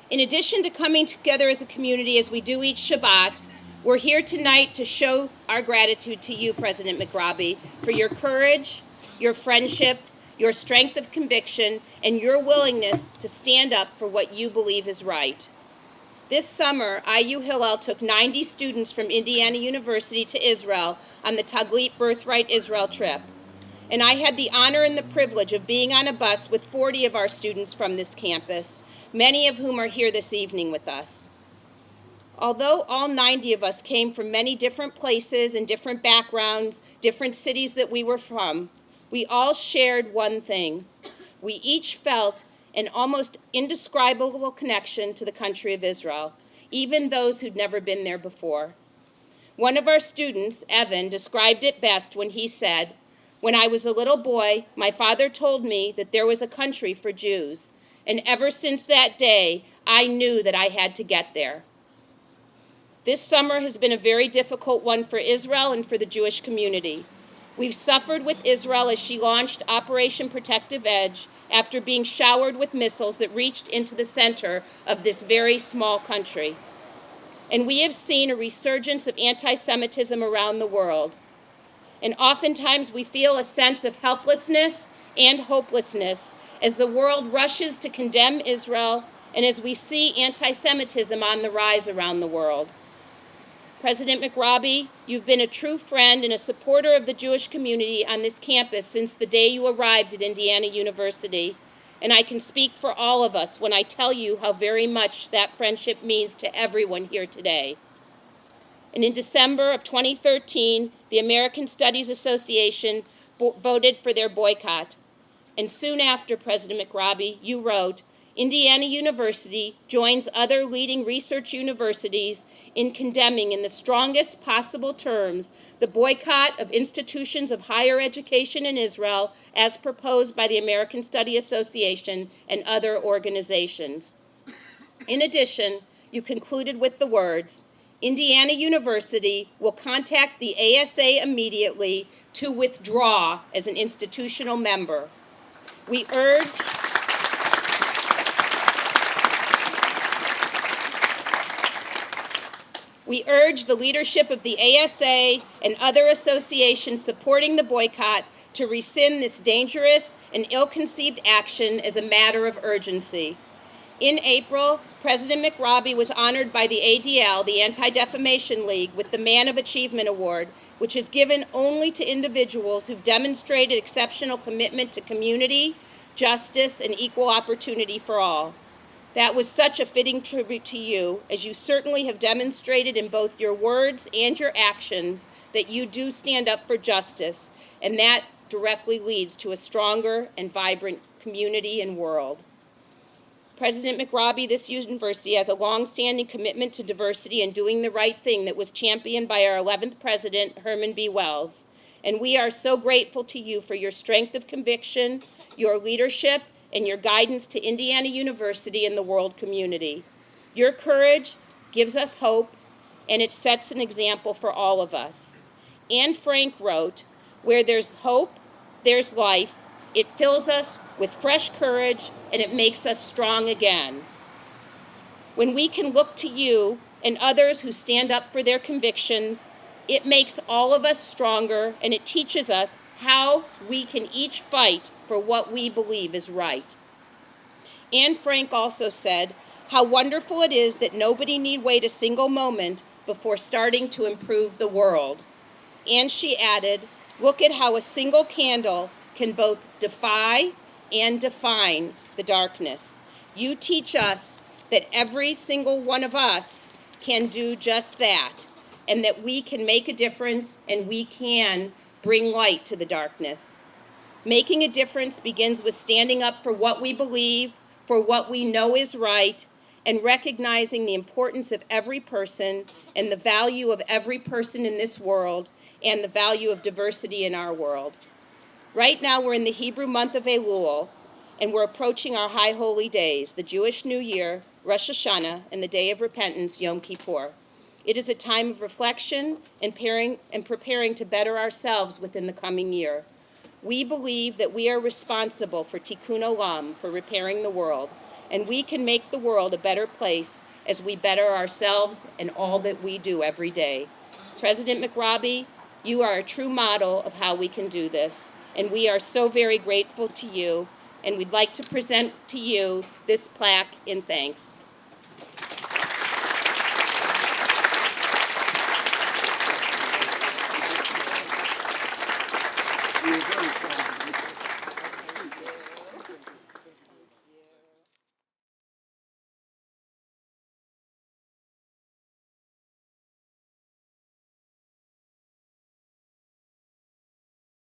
In addition to coming together as a community as we do each Shabbat, we're here tonight to show our gratitude to you, President McRobbie, for your courage, your friendship, your strength of conviction, and your willingness to stand up for what you believe is right. This summer, IU Hillel took 90 students from Indiana University to Israel on the Taglit Birthright Israel trip. And I had the honor and the privilege of being on a bus with 40 of our students from this campus, many of whom are here this evening with us. Although all 90 of us came from many different places and different backgrounds, different cities that we were from, we all shared one thing. We each felt an almost indescribable connection to the country of Israel, even those who'd never been there before. One of our students, Evan, described it best when he said, "When I was a little boy, my father told me that there was a country for Jews, and ever since that day, I knew that I had to get there." This summer has been a very difficult one for Israel and for the Jewish community. We've suffered with Israel as she launched Operation Protective Edge after being showered with missiles that reached into the center of this very small country. And we have seen a resurgence of anti-Semitism around the world. And oftentimes we feel a sense of helplessness and hopelessness as the world rushes to condemn Israel and as we see anti-Semitism on the rise around the world. President McRobbie, you've been a true friend and a supporter of the Jewish community on this campus since the day you arrived at Indiana University, and I can speak for all of us when I tell you how very much that friendship means to everyone here today. And in December of 2013, the American Studies Association voted for their boycott. And soon after, President McRobbie, you wrote, "Indiana University joins other leading research universities in condemning in the strongest possible terms the boycott of institutions of higher education in Israel as proposed by the American Study Association and other organizations." In addition, you concluded with the words, "Indiana University will contact the ASA immediately to withdraw as an institutional member. We urge the leadership of the ASA and other associations supporting the boycott to rescind this dangerous and ill-conceived action as a matter of urgency." In April, President McRobbie was honored by the ADL, the Anti-Defamation League, with the Man of Achievement Award, which is given only to individuals who've demonstrated exceptional commitment to community, justice, and equal opportunity for all. That was such a fitting tribute to you, as you certainly have demonstrated in both your words and your actions that you do stand up for justice, and that directly leads to a stronger and vibrant community and world. President McRobbie, this university has a long-standing commitment to diversity and doing the right thing that was championed by our 11th president, Herman B. Wells. And we are so grateful to you for your strength of conviction, your leadership, and your guidance to Indiana University and the world community. Your courage gives us hope, and it sets an example for all of us. Anne Frank wrote, "Where there's hope, there's life. It fills us with fresh courage, and it makes us strong again." When we can look to you and others who stand up for their convictions, it makes all of us stronger, and it teaches us how we can each fight for what we believe is right. Anne Frank also said, "How wonderful it is that nobody need wait a single moment before starting to improve the world." And she added, "Look at how a single candle can both defy and define the darkness." You teach us that every single one of us can do just that, and that we can make a difference and we can bring light to the darkness. Making a difference begins with standing up for what we believe, for what we know is right, and recognizing the importance of every person and the value of every person in this world and the value of diversity in our world. Right now we're in the Hebrew month of Elul, and we're approaching our high holy days, the Jewish New Year, Rosh Hashanah, and the Day of Repentance, Yom Kippur. It is a time of reflection and preparing to better ourselves within the coming year. We believe that we are responsible for tikkun olam, for repairing the world, and we can make the world a better place as we better ourselves and all that we do every day. President McRobbie, you are a true model of how we can do this, and we are so very grateful to you, and we'd like to present to you this plaque in thanks.